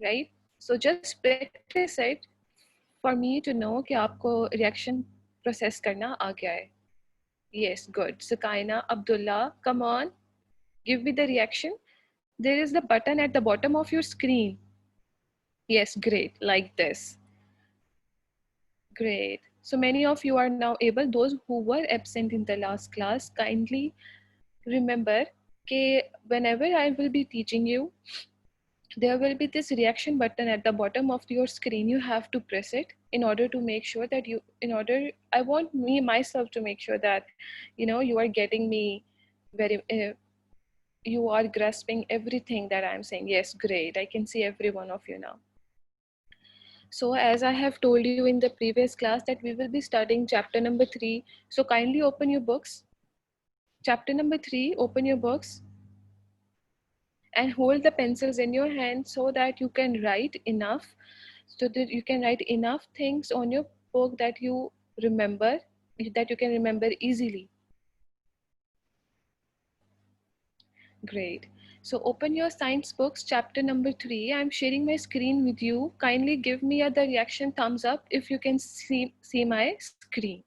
right? So just practice it for me to know कि आपको reaction process करना आ गया है. Yes, good. Sukaina, Abdullah, come on, give me the reaction. There is the button at the bottom of your screen. Yes, great, like this. Great. So many of you are now able. Those who were absent in the last class, kindly remember that whenever I will be teaching you, there will be this reaction button at the bottom of your screen. You have to press it in order to make sure that I want me myself to make sure that you are getting me very you are grasping everything that I'm saying. Yes, great. I can see every one of you now. So as I have told you in the previous class that we will be studying chapter number 3. So kindly open your books. Chapter number 3, open your books and hold the pencils in your hand so that you can write enough, so that you can write enough things on your book that you remember, that you can remember easily. Great. So open your science books, chapter number 3. I'm sharing my screen with you. Kindly give me the reaction thumbs up if you can see my screen.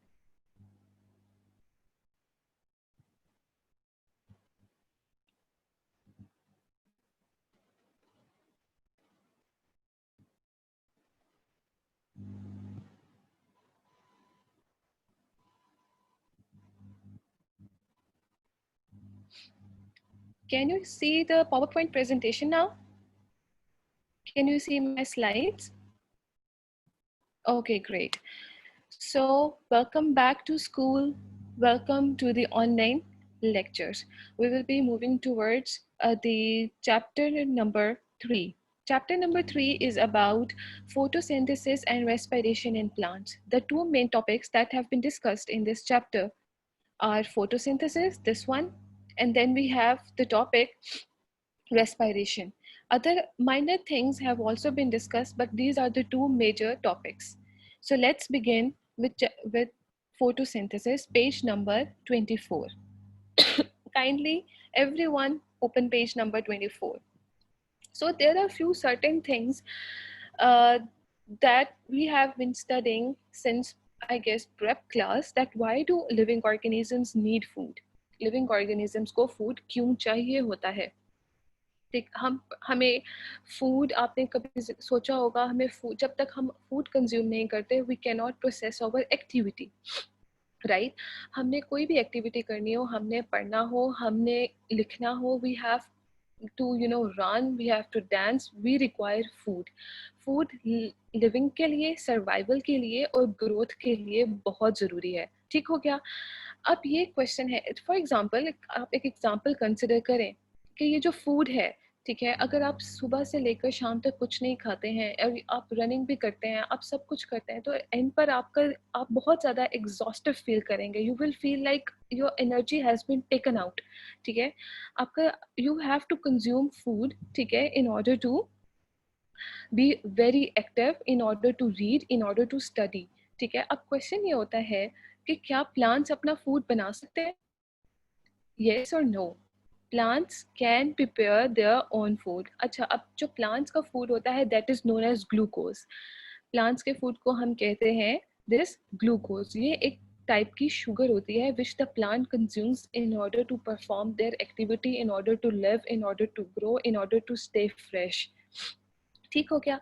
Can you see the PowerPoint presentation now? Can you see my slides? Okay, great. So welcome back to school. Welcome to the online lectures. We will be moving towards the chapter number 3. Chapter number 3 is about photosynthesis and respiration in plants. The two main topics that have been discussed in this chapter are photosynthesis, this one, and then we have the topic respiration. Other minor things have also been discussed, but these are the two major topics. So let's begin with photosynthesis, page number 24. Kindly, everyone, open page number 24. So there are a few certain things uh, that we have been studying since, I guess, prep class, that why do living organisms need food? Living organisms को food क्यों चाहिए होता है? हम हमें food, आपने कभी सोचा होगा, हमें फूड, जब तक हम फूड कंज्यूम नहीं करते, we can not process our activity, right? हमने कोई भी एक्टिविटी करनी हो, हमने पढ़ना हो, हमने लिखना हो, we have to run, we have to dance, we require food living के लिए, सर्वाइवल के लिए और ग्रोथ के लिए बहुत ज़रूरी है. ठीक हो गया? अब ये क्वेश्चन है, फॉर एग्जांपल आप एक एग्जांपल कंसिडर करें कि ये जो फूड है, ठीक है, अगर आप सुबह से लेकर शाम तक कुछ नहीं खाते हैं और आप रनिंग भी करते हैं, आप सब कुछ करते हैं, तो एंड पर आप बहुत ज़्यादा एग्जॉस्टिव फील करेंगे. You will feel like your energy has been taken out. ठीक है, आपका you have to consume food, ठीक है, in order to be very active, in order to read, in order to study. ठीक है, अब question ये होता है कि क्या प्लांट्स अपना फूड बना सकते हैं? येस और no? Plants can prepare their own food. अच्छा, अब जो प्लांट्स का फूड होता है, that is known as glucose. Plants के फूड को हम कहते हैं दिस ग्लूकोज. ये एक टाइप की शुगर होती है which the plant consumes in order to perform their activity, in order to live, in order to grow, in order to stay fresh. ठीक हो गया?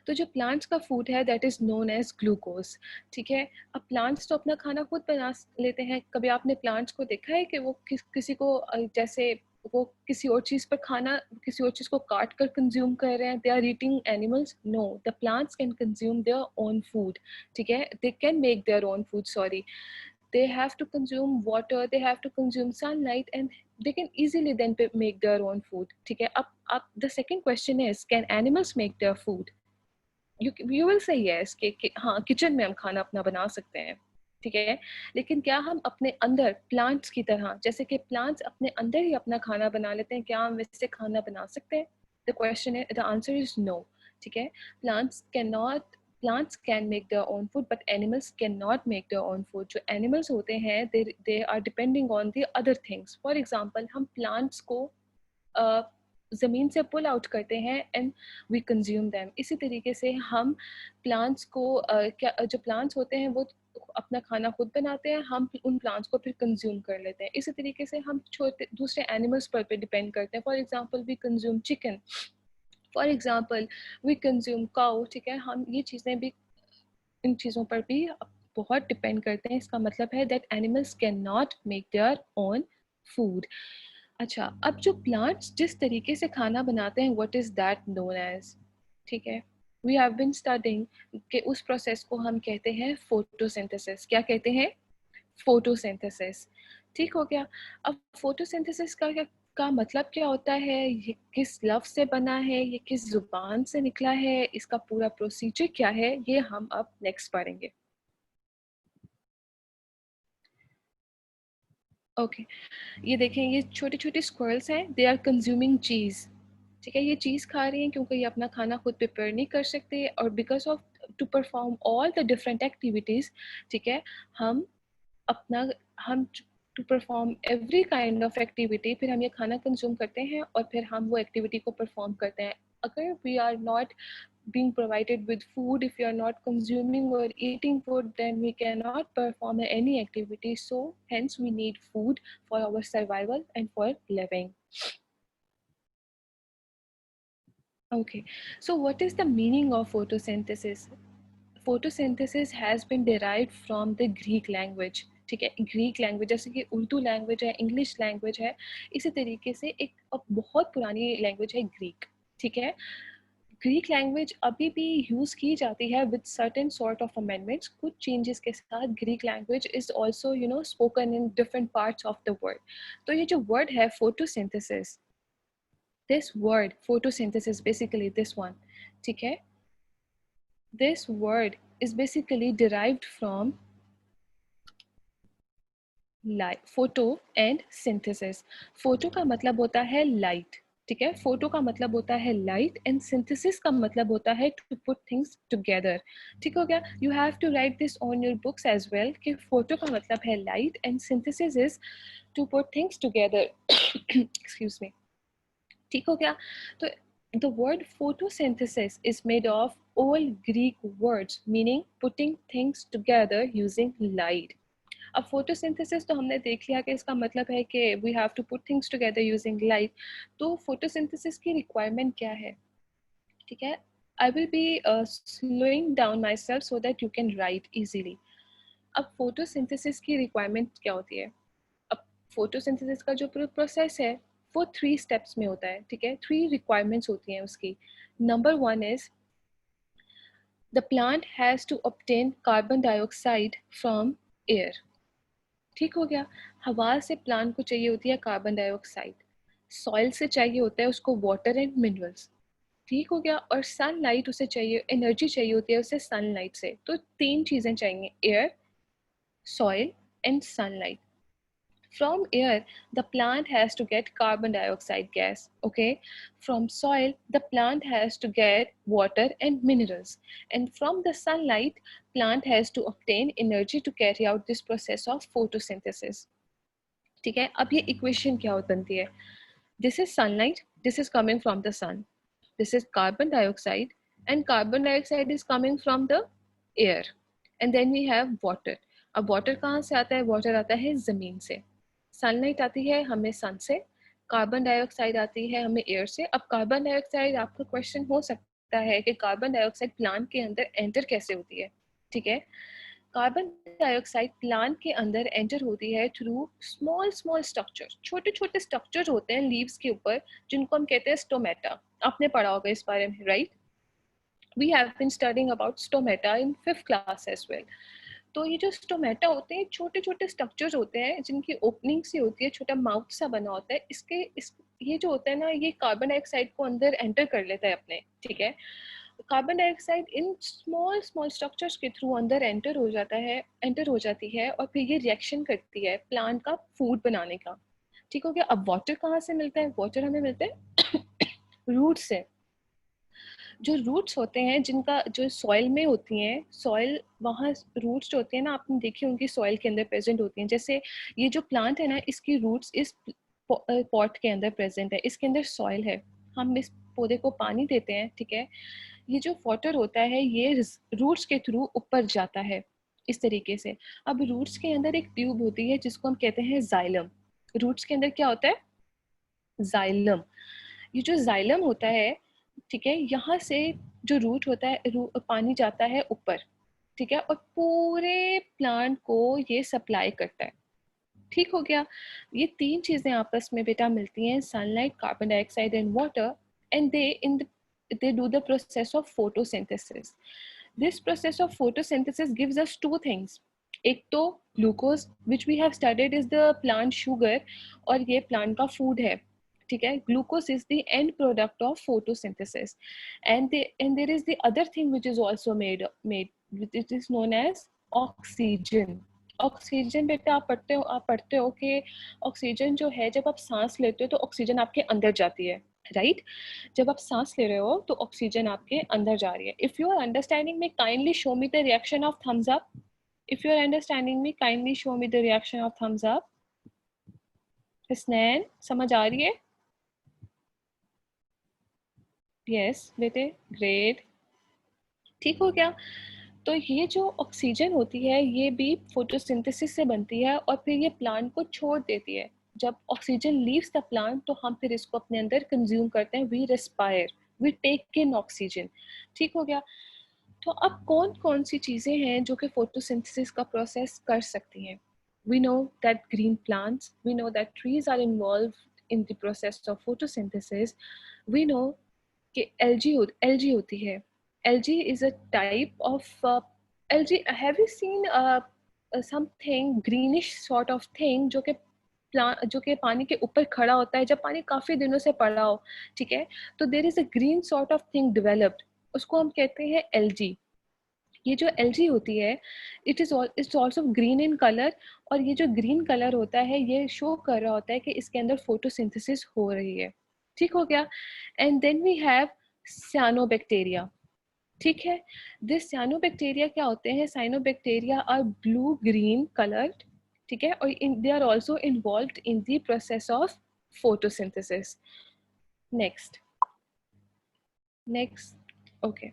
तो जो प्लांट्स का फूड है, that is known as glucose. ठीक है, अब प्लांट्स तो अपना खाना खुद बना लेते हैं. कभी आपने प्लांट्स को देखा है कि वो किसी को जैसे वो किसी और चीज़ पर खाना, किसी और चीज़ को काट कर कंज्यूम कर रहे हैं? They are eating animals? No, the plants can consume their own food. ठीक है, they can make their own food, sorry. They have to consume water, they have to consume sunlight, and they can easily then make their own food. ठीक है, अब the second question is, can animals make their food? You will say yes कि हाँ, kitchen में हम खाना अपना बना सकते हैं. ठीक है, लेकिन क्या हम अपने अंदर प्लांट्स की तरह, जैसे कि प्लांट्स अपने अंदर ही अपना खाना बना लेते हैं, क्या हम वैसे खाना बना सकते हैं? द क्वेश्चन है, द आंसर इज नो. ठीक है, plants can make their own food, but animals cannot make their own food. जो animals होते हैं, they are depending on the other things. For example, हम plants को ज़मीन से पुल आउट करते हैं एंड वी कंज्यूम दैम। इसी तरीके से हम प्लांट्स को जो प्लांट्स होते हैं वो अपना खाना खुद बनाते हैं, हम उन प्लांट्स को फिर कंज्यूम कर लेते हैं। इसी तरीके से हम छोटे दूसरे एनिमल्स पर भी डिपेंड करते हैं। For example we consume chicken, for example we consume cow, ठीक है। हम ये चीज़ें भी, इन चीज़ों पर भी बहुत डिपेंड करते हैं। इसका मतलब है that animals can not make their own food. अच्छा, अब जो प्लांट्स जिस तरीके से खाना बनाते हैं, what is that known as, ठीक है। वी हैव बीन स्टडिंग कि उस प्रोसेस को हम कहते हैं फोटोसिंथेसिस। क्या कहते हैं? फोटोसिंथेसिस। ठीक हो गया। अब फोटोसिंथेसिस का मतलब क्या होता है, ये किस लफ्ज से बना है, ये किस जुबान से निकला है, इसका पूरा प्रोसीजर क्या है, ये हम अब नेक्स्ट पढ़ेंगे। ओके, ये देखें, ये छोटे छोटे स्क्वायरल्स हैं, दे आर कंज्यूमिंग चीज़, ठीक है। ये चीज़ खा रही हैं क्योंकि ये अपना खाना खुद प्रिपेयर नहीं कर सकते, और because of to perform all the different activities, ठीक है, हम अपना हम to perform every kind of activity, फिर हम ये खाना कंज्यूम करते हैं और फिर हम वो एक्टिविटी को परफॉर्म करते हैं। अगर we are not being provided with food, if you are not consuming or eating food, then we cannot perform any activity. So hence we need food for our survival and for living. Okay, so what is the meaning of photosynthesis? Photosynthesis has been derived from the Greek language, ठीक है। Greek language, जैसे कि Urdu language है, English language है, इसी तरीके से एक बहुत पुरानी लैंग्वेज है ग्रीक, ठीक है। ग्रीक लैंग्वेज अभी भी यूज़ की जाती है with certain sort of amendments, कुछ चेंजेस के साथ। Greek language is also spoken in different parts of the world. तो ये जो वर्ड है photosynthesis, this word photosynthesis, basically this one, ठीक है, this word is basically derived from light, photo and synthesis। photo का मतलब होता है light, ठीक है। फोटो का मतलब होता है लाइट एंड सिंथेसिस का मतलब होता है टू पुट थिंग्स टुगेदर। ठीक हो गया। You have to write this on your books as well कि फोटो का मतलब है light and synthesis is to put things together. Excuse me. ठीक हो गया। तो the word photosynthesis is made of old Greek words meaning putting things together using light। अब photosynthesis तो हमने देख लिया कि इसका मतलब है कि we have to put things together using light. तो फोटोसिंथेसिस की रिक्वायरमेंट क्या है, ठीक है। I will be slowing down myself so that you can write easily. अब फोटोसिंथेसिस की रिक्वायरमेंट क्या होती है? अब फोटोसिंथेसिस का जो प्रोसेस है वो 3 स्टेप्स में होता है, ठीक है। 3 रिक्वायरमेंट्स होती हैं उसकी। Number 1 is the plant has to obtain carbon dioxide from air. ठीक हो गया। हवा से प्लांट को चाहिए होती है कार्बन डाइऑक्साइड, सॉइल से चाहिए होता है उसको वाटर एंड मिनरल्स। ठीक हो गया। और सनलाइट उसे चाहिए, एनर्जी चाहिए होती है उसे सनलाइट से। तो 3 चीज़ें चाहिए, air, soil and sunlight. From air, the plant has to get carbon dioxide gas, okay? From soil, the plant has to get water and minerals. And from the sunlight, plant has to obtain energy to carry out this process of photosynthesis. ठीक है। अब ये equation क्या बनती है? This is sunlight, this is coming from the sun, this is carbon dioxide and carbon dioxide is coming from the air, and then we have water. अब water कहाँ से आता है? वाटर आता है ज़मीन से। सनलाइट आती है हमें सन से, कार्बन डाइऑक्साइड आती है हमें एयर से। अब कार्बन डाइऑक्साइड, आपका क्वेश्चन हो सकता है कि कार्बन डाइऑक्साइड प्लांट के अंदर एंटर कैसे होती है, ठीक है। कार्बन डाइऑक्साइड प्लांट के अंदर एंटर होती है थ्रू स्मॉल स्मॉल स्ट्रक्चर, छोटे छोटे स्ट्रक्चर होते हैं लीव्स के ऊपर, जिनको हम कहते हैं स्टोमेटा। आपने पढ़ा होगा इस बारे में, right? We have been studying about stomata in 5th class as well. तो ये जो स्टोमेटा होते हैं, छोटे छोटे स्ट्रक्चर्स होते हैं जिनकी ओपनिंग सी होती है, छोटा माउथ सा बना होता है। ये जो होता है ना, ये कार्बन डाइऑक्साइड को अंदर एंटर कर लेता है अपने, ठीक है। Carbon dioxide in small small structures के थ्रू अंदर एंटर हो जाती है और फिर ये रिएक्शन करती है प्लांट का फूड बनाने का। ठीक हो गया। अब वाटर कहाँ से मिलता है? वाटर हमें मिलता है रूट से। जो रूट्स होते हैं, जिनका जो सॉइल में होती हैं, सॉइल वहाँ रूट्स जो होती हैं ना, आपने देखी उनकी सॉइल के अंदर प्रेजेंट होती हैं। जैसे ये जो प्लांट है ना, इसकी रूट्स इस पॉट के अंदर प्रेजेंट है, इसके अंदर सॉइल है। हम इस पौधे को पानी देते हैं, ठीक है, ये जो वाटर होता है ये रूट्स के थ्रू ऊपर जाता है इस तरीके से। अब रूट्स के अंदर एक ट्यूब होती है जिसको हम कहते हैं जाइलम। रूट्स के अंदर क्या होता है? जाइलम। ये जो जाइलम होता है, ठीक है, यहाँ से जो रूट होता है, पानी जाता है ऊपर, ठीक है, और पूरे प्लांट को ये सप्लाई करता है। ठीक हो गया। ये तीन चीजें आपस में बेटा मिलती हैं, sunlight, carbon dioxide and water, and they do the process of photosynthesis. This process of photosynthesis gives us two things. एक तो glucose which we have studied is the plant sugar, और ये प्लांट का फूड है, ठीक है। Glucose is the end product of photosynthesis, and there is the other thing which is also made it is known as oxygen. Oxygen बेटा आप पढ़ते हो कि ऑक्सीजन जो है, जब आप सांस लेते हो तो ऑक्सीजन आपके अंदर जाती है, राइट? जब आप सांस ले रहे हो तो ऑक्सीजन आपके अंदर जा रही है। If you are understanding me, kindly show me the reaction of thumbs up. If you are understanding me, kindly show me the reaction of thumbs up. Hasnain, समझ आ रही है? यस बेटे, ग्रेट। ठीक हो गया। तो ये जो ऑक्सीजन होती है ये भी फोटोसिंथेसिस से बनती है और फिर ये प्लांट को छोड़ देती है। जब ऑक्सीजन लीव्स द प्लांट तो हम फिर इसको अपने अंदर कंज्यूम करते हैं, we respire, we take in oxygen. ठीक हो गया। तो अब कौन कौन सी चीज़ें हैं जो कि फोटोसिंथेसिस का प्रोसेस कर सकती हैं? We know that green plants, we know that trees are involve in the process of photosynthesis. We know कि एलजी होती है। Algae is a type of algae. Have you seen something greenish sort of thing जो कि पानी के ऊपर खड़ा होता है जब पानी काफी दिनों से पड़ा हो, ठीक है? तो there is a green sort of thing developed, उसको हम कहते हैं एलजी। ये जो एलजी होती है, it's also green in colour, और ये जो ग्रीन कलर होता है ये शो कर रहा होता है कि इसके अंदर फोटोसिंथेसिस हो रही है। ठीक हो गया। And then we have cyanobacteria. ठीक है। दिस साइनोबैक्टीरिया क्या होते हैं? Cyanobacteria are blue green coloured, ठीक है, और they are also involved in the process of photosynthesis. Next okay,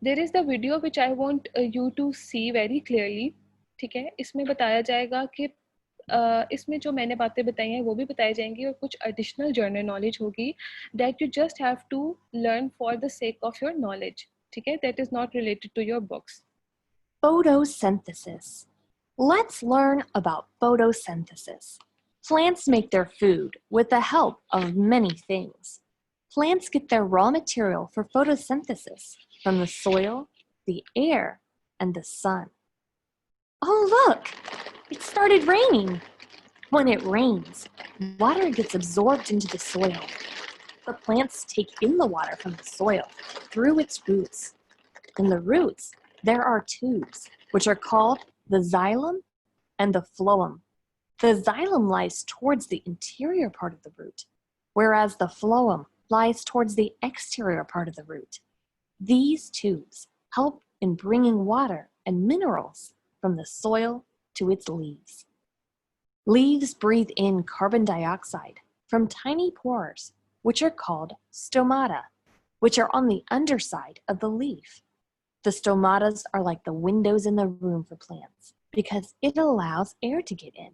there is the video which I want you to see very clearly. ठीक है, इसमें बताया जाएगा कि इसमें जो मैंने बातें बताई हैं वो भी बताई जाएंगी और कुछ एडिशनल जर्नल नॉलेज होगी that you just have to learn for the sake of your knowledge, ठीक है, that is not related to your books. Photosynthesis. Let's learn about photosynthesis. Plants make their food with the help of many things. Plants get their raw material for photosynthesis from the soil, the air, and the sun. Oh, look! It started raining. When it rains, water gets absorbed into the soil. The plants take in the water from the soil through its roots. In the roots, there are tubes, which are called the xylem and the phloem. The xylem lies towards the interior part of the root, whereas the phloem lies towards the exterior part of the root. These tubes help in bringing water and minerals from the soil to its leaves. Leaves breathe in carbon dioxide from tiny pores, which are called stomata, which are on the underside of the leaf. The stomatas are like the windows in the room for plants because it allows air to get in.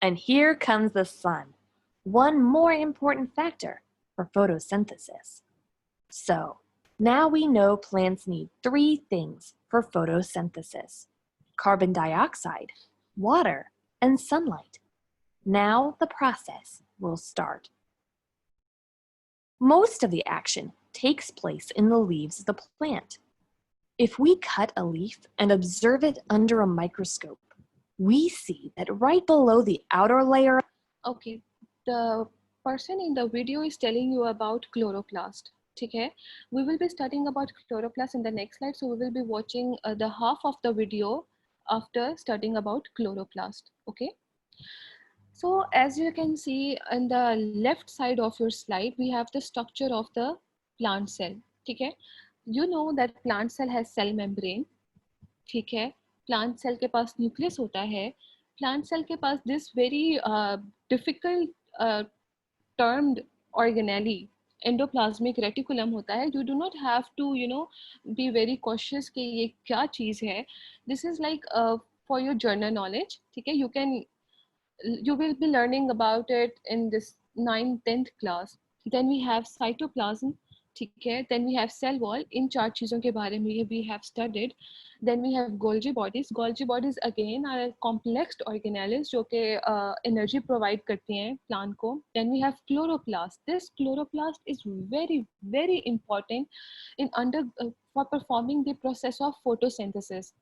And here comes the sun, one more important factor for photosynthesis. So, now we know plants need three things for photosynthesis: carbon dioxide, water, and sunlight. Now the process will start. Most of the action takes place in the leaves of the plant. If we cut a leaf and observe it under a microscope, we see that right below the outer layer. Okay, the person in the video is telling you about chloroplast. ठीक है, we will be studying about chloroplast in the next slide, so we will be watching the half of the video after studying about chloroplast. Okay, so as you can see in the left side of your slide, we have the structure of the plant cell. ठीक है, you know that plant cell has cell membrane. ठीक है, plant cell के पास nucleus होता है. Plant cell के पास this very difficult termed organelle, endoplasmic reticulum होता है. You do not have to be very cautious कि ये क्या चीज़ है. This is like for your general knowledge. ठीक है, you will be learning about it in this 9th 10th class. Then we have cytoplasm. ठीक है, then we have cell wall. इन 4 चीज़ों के बारे में we have studied. Then we have Golgi bodies. Golgi bodies again are complex organelles जो कि energy provide करती हैं plant को. Then we have chloroplast. This chloroplast is very very important in for performing the process of photosynthesis.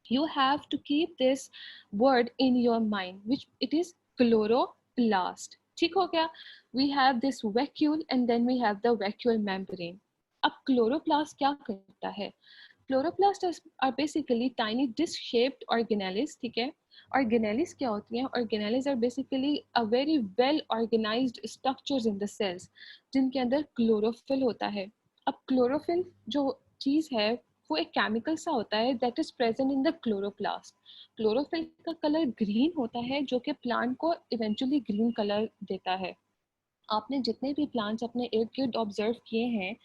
You have to keep this word in your mind, which it is chloroplast. ठीक हो गया. We have this vacuole and then we have the vacuole membrane. अब chloroplast क्या करता है? Chloroplasts are basically tiny disc-shaped organelles. ठीक है. Organelles क्या होती हैं? Organelles are basically a very well organized structures in the cells, जिनके अंदर chlorophyll होता है. अब chlorophyll जो चीज़ है वो एक केमिकल सा होता है that is present in the chloroplast. Chlorophyll का कलर ग्रीन होता है जो कि प्लांट को इवेंचुअली ग्रीन कलर देता है. आपने जितने भी प्लांट्स अपने इर्द गिर्द ऑब्जर्व किए हैं,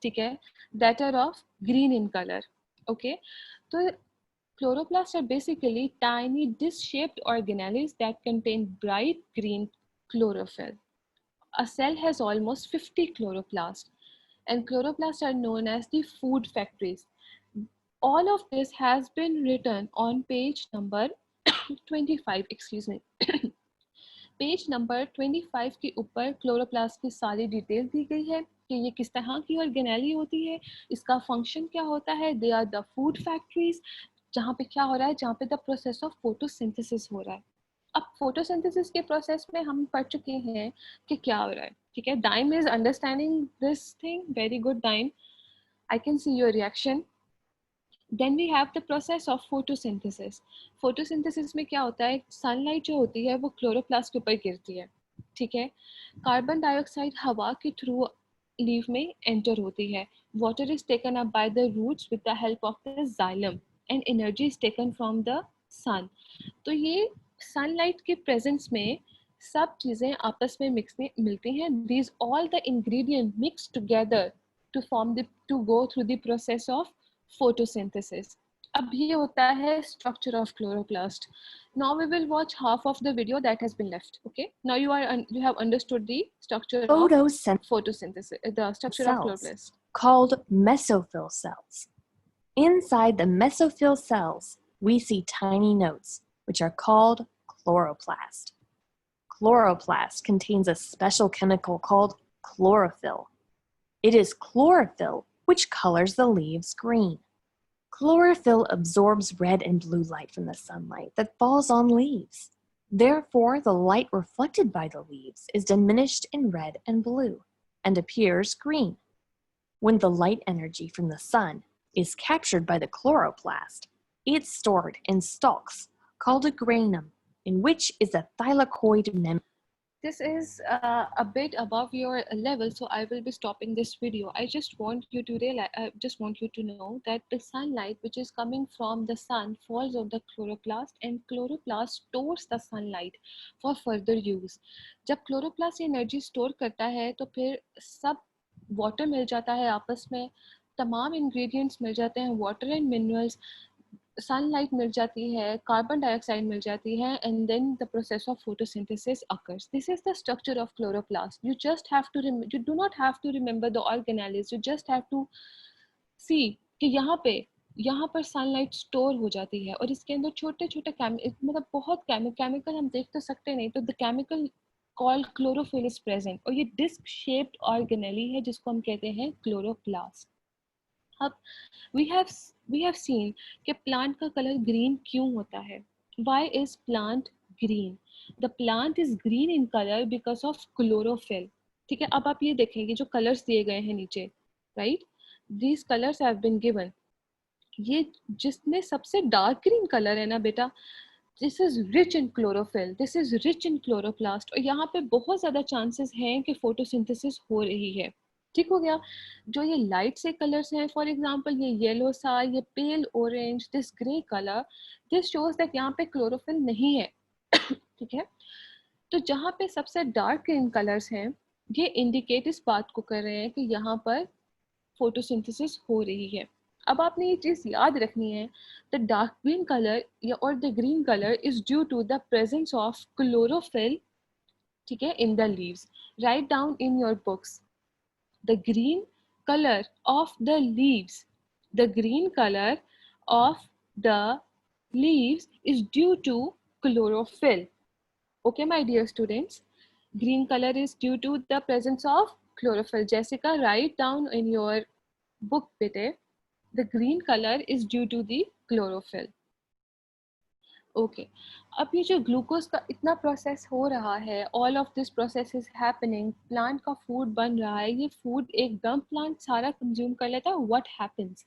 ठीक है, that are of green in color. Okay, तो chloroplasts are basically tiny disc-shaped organelles that contain bright green chlorophyll. A cell has almost 50 chloroplasts, and chloroplasts are known as the food factories. All of this has been written on page number 25, excuse me. Page number 25 के ऊपर chloroplast की सारी detail दी गई है कि ये किस तरह की ऑर्गेनेली होती है, इसका फंक्शन क्या होता है. They are the food factories, जहाँ पे क्या हो रहा है, जहाँ पे द प्रोसेस ऑफ फोटोसिंथेसिस हो रहा है. अब फोटोसिंथेसिस के प्रोसेस में हम पढ़ चुके हैं कि क्या हो रहा है. ठीक है, time is understanding this thing. Very good time, I can see your reaction. Then we have the process of photosynthesis. Photosynthesis में क्या होता है, सनलाइट जो होती है वो क्लोरोप्लास्ट के ऊपर गिरती है. ठीक है, कार्बन डाइऑक्साइड हवा के थ्रू लीफ में एंटर होती है. Water is taken up by the roots with the help of the xylem and energy is taken from the sun. तो ये सनलाइट के प्रेजेंस में सब चीज़ें आपस में मिलती हैं. These all the ingredient mixed together to go through the process of photosynthesis. अब ये होता है structure of chloroplast. Now we will watch half of the video that has been left. Okay, now you have understood the structure of photosynthesis, the structure of chloroplast, called mesophyll cells. Inside the mesophyll cells, we see tiny nodes, which are called chloroplast. Chloroplast contains a special chemical called chlorophyll. It is chlorophyll which colors the leaves green. Chlorophyll absorbs red and blue light from the sunlight that falls on leaves. Therefore, the light reflected by the leaves is diminished in red and blue and appears green. When the light energy from the sun is captured by the chloroplast, it's stored in stalks called a granum, in which is a thylakoid membrane. This is a bit above your level, so I will be stopping this video. I just want you to realize, just want you to know that the sunlight which is coming from the sun falls on the chloroplast, and chloroplast stores the sunlight for further use. जब chloroplast energy store करता है तो फिर सब water मिल जाता है आपस में, तमाम ingredients मिल जाते हैं, water and minerals, sunlight मिल जाती है, carbon dioxide मिल जाती है, and then the process of photosynthesis occurs. This is the structure of chloroplast. You just have to you do not have to remember the organelles. You just have to see कि यहाँ पर sunlight store हो जाती है और इसके अंदर छोटे छोटे मतलब बहुत chemical हम देख तो सकते नहीं, तो the chemical called chlorophyll is present और ये disc shaped organelle है जिसको हम कहते हैं chloroplast. अब we have seen कि plant का color green क्यों होता है. Why is plant green? The plant is green in color because of chlorophyll. ठीक है, अब आप ये देखेंगे जो colors दिए गए हैं नीचे, right? These colors have been given. ये जिसमें सबसे dark green color है ना बेटा, this is rich in chlorophyll, this is rich in chloroplast और यहाँ पे बहुत ज़्यादा chances हैं कि photosynthesis हो रही है. ठीक हो गया. जो ये लाइट से कलर्स हैं, फॉर एग्जांपल ये येलो सा, ये pale orange, this grey colour, this shows that यहाँ पे क्लोरोफिल नहीं है. ठीक है, तो जहाँ पे सबसे डार्क ग्रीन कलर्स हैं, ये इंडिकेट इस बात को कर रहे हैं कि यहाँ पर फोटोसिंथेसिस हो रही है। अब आपने ये चीज़ याद रखनी है, द डार्क ग्रीन कलर या और the green colour is due to the presence of chlorophyll, ठीक है, in the leaves. Write down in your books, the green color of the leaves, the green color of the leaves is due to chlorophyll. Okay, my dear students, green color is due to the presence of chlorophyll. Jessica, write down in your book bete, the green color is due to the chlorophyll. Okay, अब ये जो glucose का इतना process हो रहा है, all of this process is happening, plant का food बन रहा है, ये फूड एकदम प्लांट सारा कंज्यूम कर लेता है. What happens,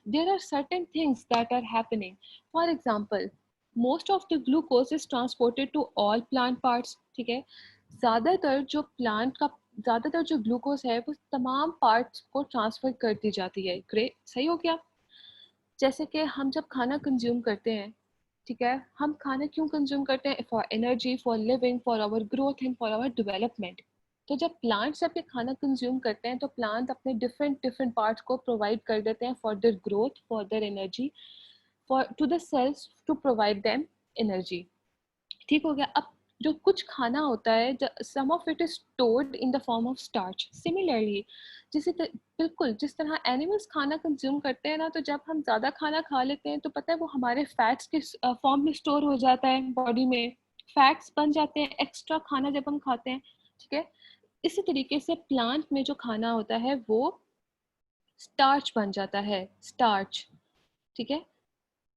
there are certain things that are happening. For example, most of the glucose is transported to all plant parts. ठीक है, ज़्यादातर जो ग्लूकोज है वो तमाम पार्ट्स को ट्रांसफर कर दी जाती है. ग्रेट, सही हो गया. जैसे कि हम जब खाना कंज्यूम करते हैं, ठीक है, हम खाना क्यों कंज्यूम करते हैं? For energy, for living, for our growth and for our development. तो जब प्लांट्स अपने खाना कंज्यूम करते हैं तो प्लांट अपने डिफरेंट पार्ट्स को प्रोवाइड कर देते हैं for their growth, for their energy, for to the cells to provide them energy. ठीक हो गया. अब जो कुछ खाना होता है, some of it is stored in the form of starch. Similarly, बिल्कुल जिस तरह एनिमल्स खाना कंज्यूम करते हैं ना, तो जब हम ज़्यादा खाना खा लेते हैं तो पता है वो हमारे फैट्स के फॉर्म में स्टोर हो जाता है बॉडी में, फैट्स बन जाते हैं एक्स्ट्रा खाना जब हम खाते हैं. ठीक है, इसी तरीके से प्लांट में जो खाना होता है वो स्टार्च बन जाता है, स्टार्च. ठीक है,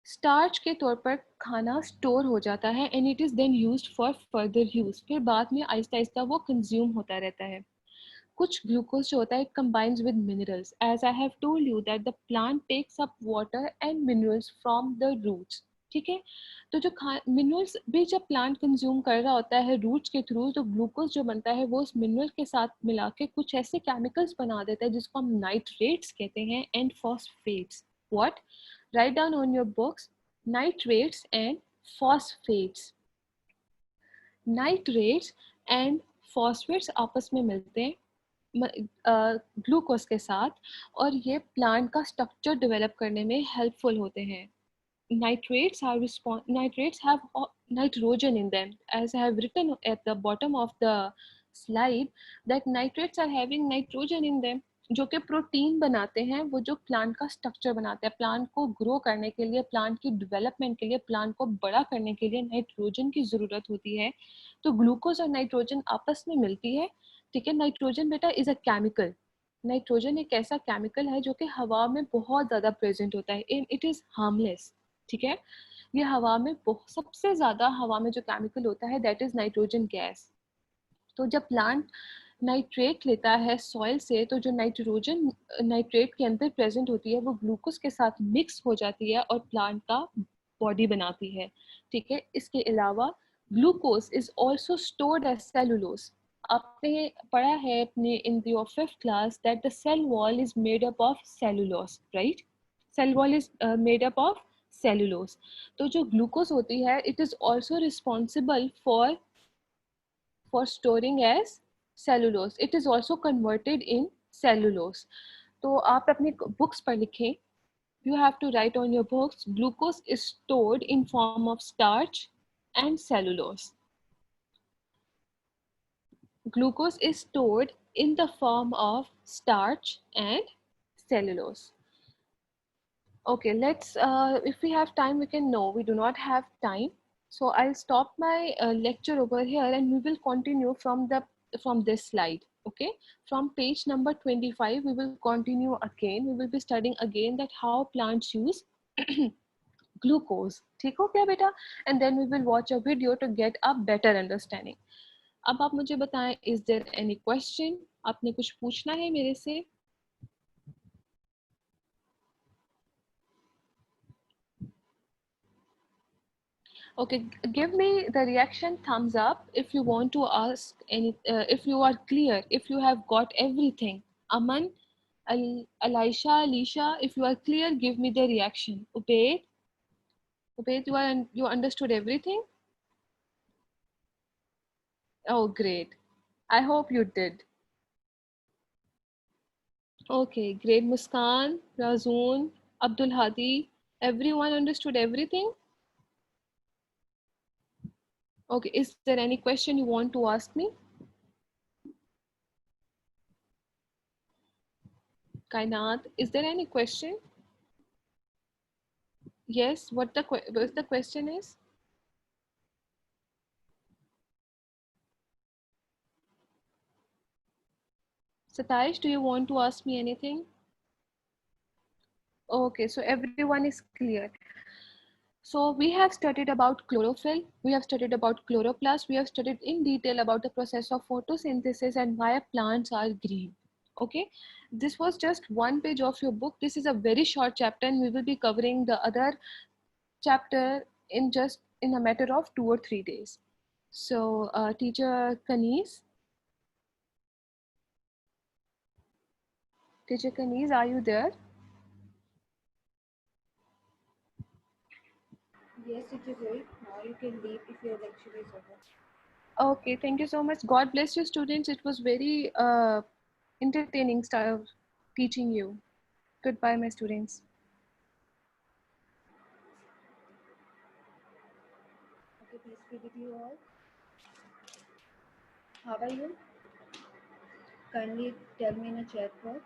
स्टार्च के तौर पर खाना स्टोर हो जाता है and it is then used for further use. फिर बाद में आहिस्ता आहिस्ता वो कंज्यूम होता रहता है. कुछ ग्लूकोज जो होता है, it combines with minerals. As I have told you that the plant takes up water and minerals from the roots. ठीक है, तो जो मिनरल्स भी जब प्लांट कंज्यूम कर रहा होता है रूट्स के थ्रू, तो ग्लूकोज जो बनता है वो उस मिनरल के साथ मिला के कुछ ऐसे केमिकल्स बना देता है जिसको हम नाइट्रेट्स कहते हैं and phosphates. What, write down on your books, nitrates and phosphates. Nitrates and phosphates आपस में मिलते हैं ग्लूकोज के साथ और ये प्लांट का स्ट्रक्चर डेवलप करने में हेल्पफुल होते हैं. Nitrates have nitrogen in them, as I have written at the bottom of the slide, that nitrates are having nitrogen in them, जो कि प्रोटीन बनाते हैं, वो जो प्लांट का स्ट्रक्चर बनाते हैं. प्लांट को ग्रो करने के लिए, प्लांट की डेवलपमेंट के लिए, प्लांट को बड़ा करने के लिए नाइट्रोजन की ज़रूरत होती है. तो ग्लूकोज और नाइट्रोजन आपस में मिलती है. ठीक है, नाइट्रोजन बेटा इज़ अ केमिकल. नाइट्रोजन एक ऐसा केमिकल है जो कि हवा में बहुत ज़्यादा प्रेजेंट होता है. It is harmless. ठीक है, ये हवा में सबसे ज़्यादा हवा में जो केमिकल होता है दैट इज़ नाइट्रोजन गैस. तो जब प्लांट नाइट्रेट लेता है सॉइल से, तो जो नाइट्रोजन नाइट्रेट के अंदर प्रेजेंट होती है वो ग्लूकोज के साथ मिक्स हो जाती है और प्लांट का बॉडी बनाती है. ठीक है, इसके अलावा glucose is also stored as cellulose. आपने पढ़ा है अपने in your 5th class that the cell wall is made up of cellulose, right? Cell wall is made up of cellulose. तो जो ग्लूकोज होती है it is also responsible for storing as cellulose. It is also converted in cellulose. तो आप अपने books पर लिखें. You have to write on your books, glucose is stored in form of starch and cellulose. Glucose is stored in the form of starch and cellulose. Okay, let's, if we have time, we can, no, we do not have time. So I'll stop my lecture over here and we will continue from this slide. Okay, from page number 25, we will continue again. We will be studying again that how plants use glucose. ठीक हो क्या बेटा? And then we will watch a video to get a better understanding. अब आप मुझे बताएं, is there any question? आपने कुछ पूछना है मेरे से? Okay, give me the reaction thumbs up if you want to ask any, if you are clear, if you have got everything. Aman, Alisha, Alicia, if you are clear, give me the reaction. Ubaid, you understood everything? Oh, great. I hope you did. Okay, great. Muskan, Razoon, Abdul Hadi, everyone understood everything? Okay, is there any question you want to ask me? Kainat, is there any question? Yes, what the question is? Satish, do you want to ask me anything? Okay, so everyone is clear. So we have studied about chlorophyll, we have studied about chloroplast, we have studied in detail about the process of photosynthesis and why plants are green. Okay, this was just one page of your book. This is a very short chapter and we will be covering the other chapter in just in a matter of 2 or 3 days. So Teacher Kanis, are you there? Yes, it is right. Now you can leave if your lecture is over. Okay, thank you so much. God bless you, students. It was very entertaining style of teaching you. Goodbye, my students. Okay, peace be with you all. How are you? Kindly tell me in a chat box.